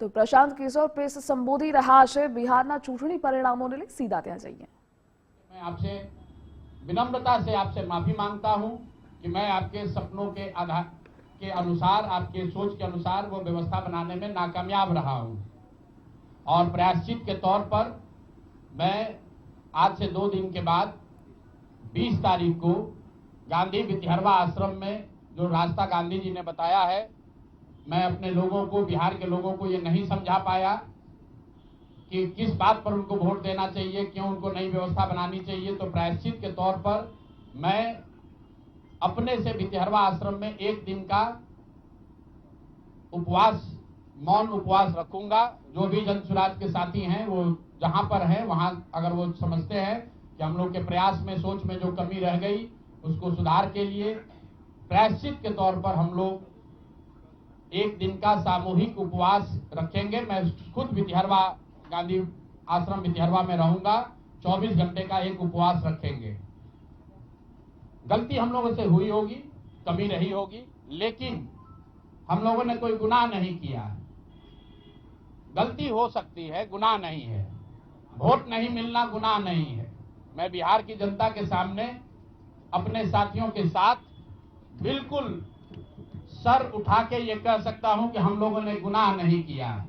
તો પ્રશાંત કિશોર પ્રેસ સંબોધી રહ્યા છે બિહારના ચૂંટણી પરિણામોને લઈ સીધા ત્યાં જઈએ। मैं आपसे विनम्रता से आपसे माफी मांगता हूं कि मैं आपके सपनों के आधार के अनुसार, आपके सोच के अनुसार वो व्यवस्था बनाने में नाकामयाब रहा हूं और प्रायश्चित के तौर पर मैं आज से 2 दिन के बाद 20 तारीख को गांधी विद्यारवा आश्रम में जो रास्ता गांधी जी ने बताया है, मैं अपने लोगों को, बिहार के लोगों को ये नहीं समझा पाया कि किस बात पर उनको वोट देना चाहिए, क्यों उनको नई व्यवस्था बनानी चाहिए। तो प्रायश्चित के तौर पर मैं अपने से विद्यारवा आश्रम में 1 दिन का उपवास, मौन उपवास रखूंगा। जो भी जन सुराज के साथी हैं वो जहां पर हैं वहां अगर वो समझते हैं कि हम लोग के प्रयास में, सोच में जो कमी रह गई उसको सुधार के लिए प्रायश्चित के तौर पर हम लोग 1 दिन का सामूहिक उपवास रखेंगे। मैं खुद विद्यारवा, गांधी आश्रम विद्यारवा में रहूंगा। 24 घंटे का एक उपवास रखेंगे। गलती हम लोगों से हुई होगी, कमी रही होगी, लेकिन हम लोगों ने कोई गुनाह नहीं किया। गलती हो सकती है, गुनाह नहीं है। वोट नहीं मिलना गुनाह नहीं है। मैं बिहार की जनता के सामने अपने साथियों के साथ बिल्कुल सर उठा के ये कह सकता हूं कि हम लोगों ने गुनाह नहीं किया है।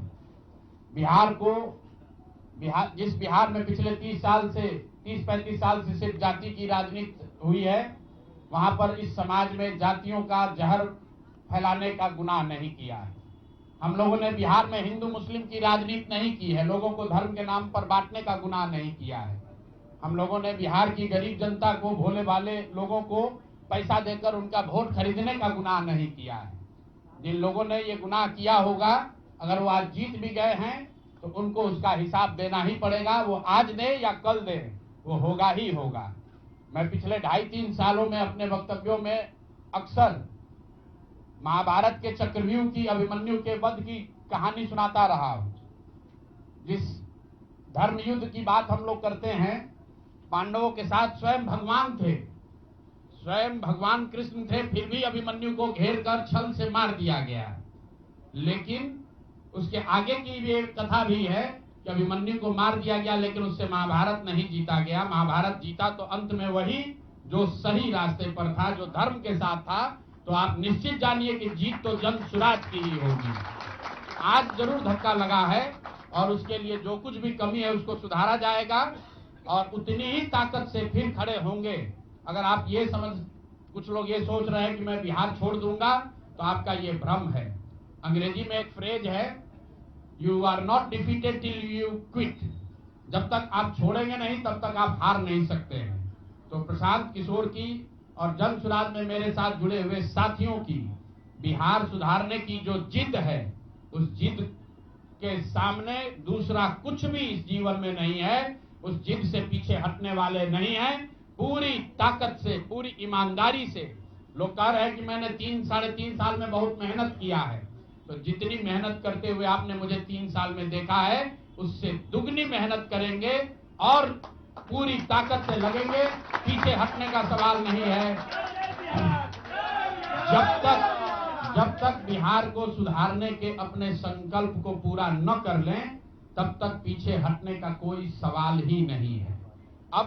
जिस बिहार में पिछले 30-35 साल से सिर्फ जाति की राजनीति हुई है, वहां पर इस समाज में जातियों का जहर फैलाने का गुनाह नहीं किया है। हम लोगों ने बिहार में हिंदू मुस्लिम की राजनीति नहीं की है। लोगों को धर्म के नाम पर बांटने का गुनाह नहीं किया है। हम लोगों ने बिहार की गरीब जनता को, भोले भाले लोगों को पैसा देकर उनका वोट खरीदने का गुनाह नहीं किया है। जिन लोगों ने ये गुनाह किया होगा, अगर वो आज जीत भी गए हैं तो उनको उसका हिसाब देना ही पड़ेगा। वो आज दे या कल दे, वो होगा ही होगा। मैं पिछले 2.5-3 सालों में अपने वक्तव्यों में अक्सर महाभारत के चक्रव्यूह की, अभिमन्यु के वध की कहानी सुनाता रहा हूं। जिस धर्म युद्ध की बात हम लोग करते हैं, पांडवों के साथ स्वयं भगवान थे, स्वयं भगवान कृष्ण थे, फिर भी अभिमन्यु को घेर कर छल से मार दिया गया। लेकिन उसके आगे की भी एक कथा भी है कि अभिमन्यु को मार दिया गया, लेकिन उससे महाभारत नहीं जीता गया। महाभारत जीता तो अंत में वही जो सही रास्ते पर था, जो धर्म के साथ था। तो आप निश्चित जानिए कि जीत तो जन सुराज की ही होगी। आज जरूर धक्का लगा है और उसके लिए जो कुछ भी कमी है उसको सुधारा जाएगा और उतनी ही ताकत से फिर खड़े होंगे। अगर आप ये कुछ लोग ये सोच रहे हैं कि मैं बिहार छोड़ दूंगा, तो आपका ये भ्रम है। अंग्रेजी में एक फ्रेज है, you are not defeated till you quit. जब तक आप छोड़ेंगे नहीं तब तक आप हार नहीं सकते हैं। तो प्रशांत किशोर की और जन सुराज में मेरे साथ जुड़े हुए साथियों की बिहार सुधारने की जो जिद है, उस जिद के सामने दूसरा कुछ भी इस जीवन में नहीं है। उस जिद से पीछे हटने वाले नहीं है। पूरी ताकत से, पूरी ईमानदारी से। लोग कह रहे हैं कि मैंने 3-3.5 साल में बहुत मेहनत किया है। तो जितनी मेहनत करते हुए आपने मुझे 3 साल में देखा है, उससे दुगनी मेहनत करेंगे और पूरी ताकत से लगेंगे। पीछे हटने का सवाल नहीं है। जब तक बिहार को सुधारने के अपने संकल्प को पूरा न कर लें, तब तक पीछे हटने का कोई सवाल ही नहीं है। अब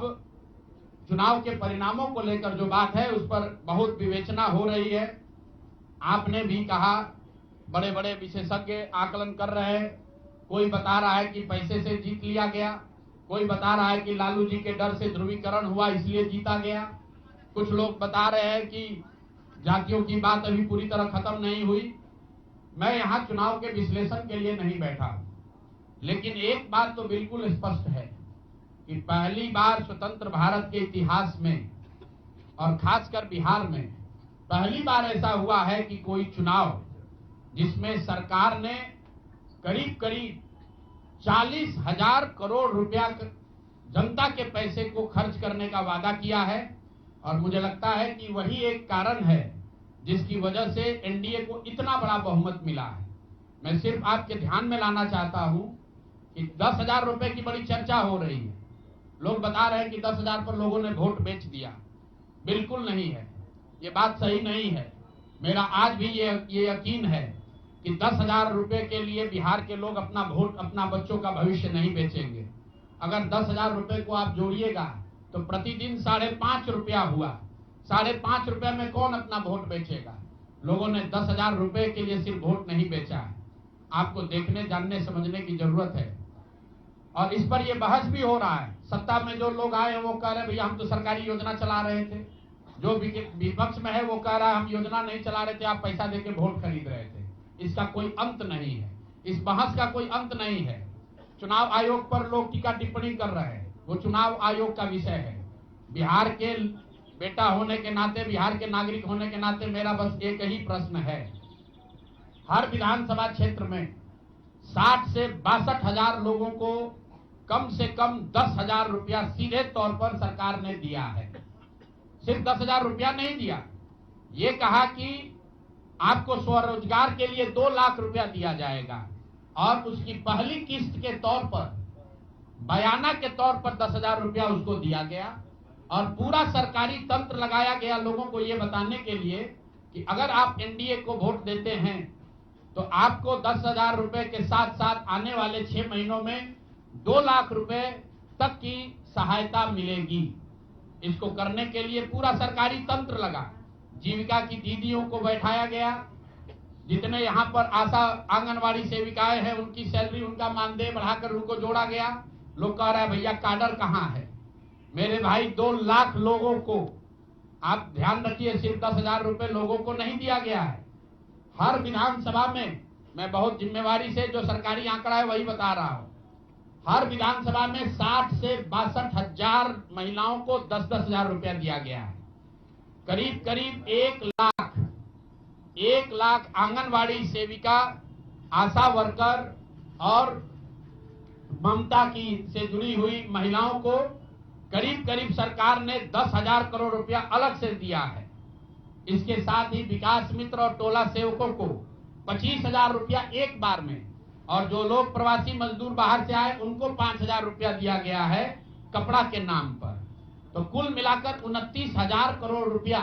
चुनाव के परिणामों को लेकर जो बात है, उस पर बहुत विवेचना हो रही है। आपने भी कहा, बड़े बड़े विशेषज्ञ आकलन कर रहे हैं। कोई बता रहा है कि पैसे से जीत लिया गया, कोई बता रहा है कि लालू जी के डर से ध्रुवीकरण हुआ इसलिए जीता गया। कुछ लोग बता रहे हैं कि जातियों की बात अभी पूरी तरह खत्म नहीं हुई। मैं यहां चुनाव के विश्लेषण के लिए नहीं बैठा हूं, लेकिन एक बात तो बिल्कुल स्पष्ट है कि पहली बार स्वतंत्र भारत के इतिहास में और खासकर बिहार में पहली बार ऐसा हुआ है कि कोई चुनाव जिसमें सरकार ने करीब 40,000 करोड़ रुपया जनता के पैसे को खर्च करने का वादा किया है। और मुझे लगता है कि वही एक कारण है जिसकी वजह से एनडीए को इतना बड़ा बहुमत मिला है। मैं सिर्फ आपके ध्यान में लाना चाहता हूं कि 10,000 रुपए की बड़ी चर्चा हो रही है। लोग बता रहे हैं कि 10,000 पर लोगों ने वोट बेच दिया। बिल्कुल नहीं है, ये बात सही नहीं है। मेरा आज भी ये यकीन है कि 10,000 रुपए के लिए बिहार के लोग अपना वोट, अपना बच्चों का भविष्य नहीं बेचेंगे। अगर 10,000 रुपए को आप जोड़िएगा तो प्रतिदिन 5.5 रुपया हुआ। 5.5 रुपया में कौन अपना वोट बेचेगा? लोगों ने 10,000 रुपए के लिए सिर्फ वोट नहीं बेचा है। आपको देखने, जानने, समझने की जरूरत है। और इस पर यह बहस भी हो रहा है। सत्ता में जो लोग आए वो कह रहे हैं भैया हम तो सरकारी योजना चला रहे थे। जो विपक्ष में है वो कह रहा है हम योजना नहीं चला रहे थे, आप पैसा देके वोट खरीद रहे थे। इसका कोई अंत नहीं है, इस बहस का कोई अंत नहीं है। चुनाव आयोग पर लोग टीका टिप्पणी कर रहे हैं, वो चुनाव आयोग का विषय है। बिहार के बेटा होने के नाते, बिहार के नागरिक होने के नाते मेरा बस एक ही प्रश्न है। हर विधानसभा क्षेत्र में 60 से 62,000 लोगों को कम से कम 10,000 रुपया सीधे तौर पर सरकार ने दिया है। सिर्फ 10,000 रुपया नहीं दिया, ये कहा कि आपको स्वरोजगार के लिए 2 लाख रुपया दिया जाएगा और उसकी पहली किस्त के तौर पर, बयाना के तौर पर 10,000 रुपया उसको दिया गया। और पूरा सरकारी तंत्र लगाया गया लोगों को ये बताने के लिए कि अगर आप एनडीए को वोट देते हैं तो आपको 10,000 रुपए के साथ साथ आने वाले 6 महीनों में 2 लाख रुपए तक की सहायता मिलेगी। इसको करने के लिए पूरा सरकारी तंत्र लगा। जीविका की दीदियों को बैठाया गया। जितने यहाँ पर आशा आंगनवाड़ी सेविकाएं हैं उनकी सैलरी, उनका मानदेय बढ़ाकर उनको जोड़ा गया। लोग कह रहे हैं भैया काडर कहाँ है? मेरे भाई 2 लाख लोगों को, आप ध्यान रखिए, सिर्फ 10,000 रुपए लोगों को नहीं दिया गया है। हर विधानसभा में, मैं बहुत जिम्मेवारी से जो सरकारी आंकड़ा है वही बता रहा हूं, हर विधानसभा में 60 से 62,000 महिलाओं को 10-10 हजार रुपया दिया गया है। करीब करीब 1 लाख आंगनवाड़ी सेविका, आशा वर्कर और ममता की से जुड़ी हुई महिलाओं को करीब करीब सरकार ने 10,000 करोड़ रुपया अलग से दिया है। इसके साथ ही विकास मित्र और टोला सेवकों को 25,000 रुपया एक बार में, और जो लोग प्रवासी मजदूर बाहर से आए उनको 5,000 रुपया दिया गया है कपड़ा के नाम पर। तो कुल मिलाकर 29,000 करोड़ रुपया,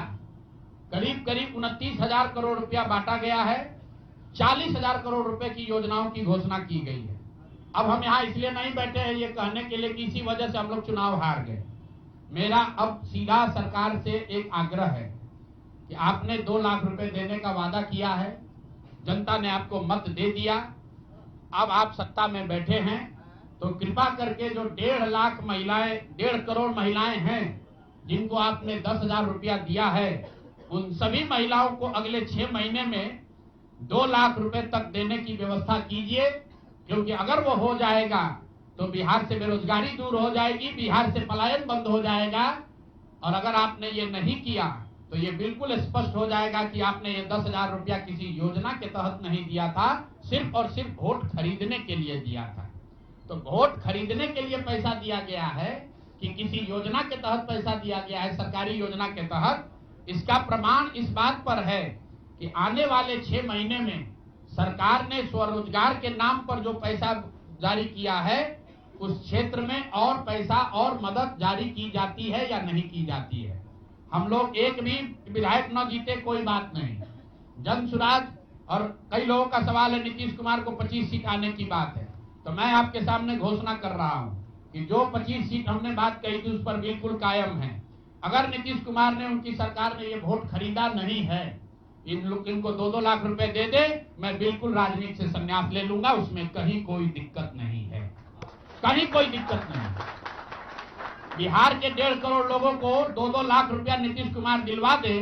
करीब करीब 29,000 करोड़ रुपया बांटा गया है। 40,000 करोड़ रुपए की योजनाओं की घोषणा की गई है। अब हम यहाँ इसलिए नहीं बैठे हैं ये कहने के लिए कि इसी वजह से हम लोग चुनाव हार गए। मेरा अब सीधा सरकार से एक आग्रह है कि आपने 2 लाख रुपए देने का वादा किया है, जनता ने आपको मत दे दिया, अब आप सत्ता में बैठे हैं, तो कृपा करके जो 1.5 लाख महिलाएं, 1.5 करोड़ महिलाएं हैं जिनको आपने 10,000 रुपया दिया है, उन सभी महिलाओं को अगले 6 महीने में 2 लाख रुपए तक देने की व्यवस्था कीजिए। क्योंकि अगर वो हो जाएगा तो बिहार से बेरोजगारी दूर हो जाएगी, बिहार से पलायन बंद हो जाएगा। और अगर आपने ये नहीं किया तो ये बिल्कुल स्पष्ट हो जाएगा कि आपने ये 10,000 रुपया किसी योजना के तहत नहीं दिया था, सिर्फ और सिर्फ वोट खरीदने के लिए दिया था। तो वोट खरीदने के लिए पैसा दिया गया है कि किसी योजना के तहत पैसा दिया गया है, सरकारी योजना के तहत, इसका प्रमाण इस बात पर है कि आने वाले 6 महीने में सरकार ने स्वरोजगार के नाम पर जो पैसा जारी किया है उस क्षेत्र में और पैसा और मदद जारी की जाती है या नहीं की जाती है। हम लोग एक भी विधायक न जीते कोई बात नहीं, जन सुराज। और कई लोगों का सवाल है नीतीश कुमार को 25 सीट आने की बात है, तो मैं आपके सामने घोषणा कर रहा हूं कि जो 25 सीट हमने बात कही थी उस पर बिल्कुल कायम है। अगर नीतीश कुमार ने, उनकी सरकार ने ये वोट खरीदा नहीं है, इनको 2-2 लाख रुपए दे दे, मैं बिल्कुल राजनीति से संन्यास ले लूंगा, उसमें कहीं कोई दिक्कत नहीं है, कहीं कोई दिक्कत नहीं। बिहार के 1.5 करोड़ लोगों को 2-2 लाख रुपया नीतीश कुमार दिलवा दे,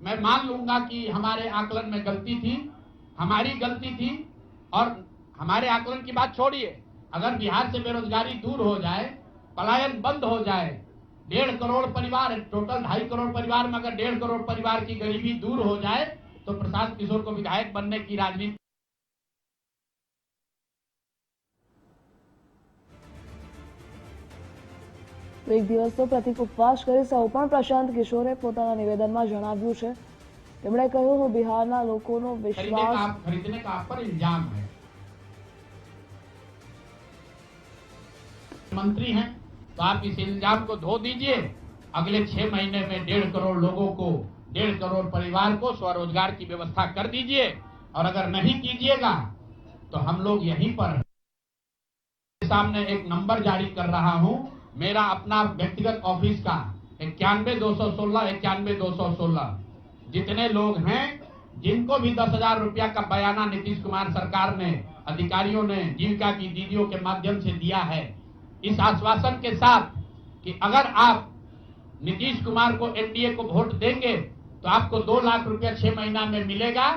मैं मान लूंगा कि हमारे आकलन में गलती थी, हमारी गलती थी। और हमारे आकलन की बात छोड़िए, अगर बिहार से बेरोजगारी दूर हो जाए, पलायन बंद हो जाए, 1.5 करोड़ परिवार, टोटल 2.5 करोड़ परिवार में अगर 1.5 करोड़ परिवार की गरीबी दूर हो जाए तो प्रशांत किशोर को विधायक बनने की राजनीति। એક દિવસનો પ્રતિક ઉપવાસ કરી સૌ પણ પ્રશાંત કિશોરે પોતાના નિવેદનમાં જણાવ્યું છે। તેમણે કહ્યું હું બિહારના લોકોનો વિશ્વાસ खरीदने का आप पर इल्जाम है। मंत्री हैं तो आप इस इल्जाम को धो दीजिए। अगले 6 महीने में 1.5 करोड़ लोगों को, 1.5 करोड़ परिवार को स्वरोजगार की व्यवस्था कर दीजिए और अगर नहीं कीजिएगा तो हम लोग यहीं पर हैं। सामने एक नंबर जारी कर रहा हूं, मेरा अपना व्यक्तिगत ऑफिस का 91,216 91,216। जितने लोग हैं जिनको भी 10,000 रुपया का बयाना नीतीश कुमार सरकार ने, अधिकारियों ने, जीविका की दीदियों के माध्यम से दिया है, इस आश्वासन के साथ कि अगर आप नीतीश कुमार को, एनडीए को वोट देंगे तो आपको 2 लाख रुपया 6 महीना में मिलेगा।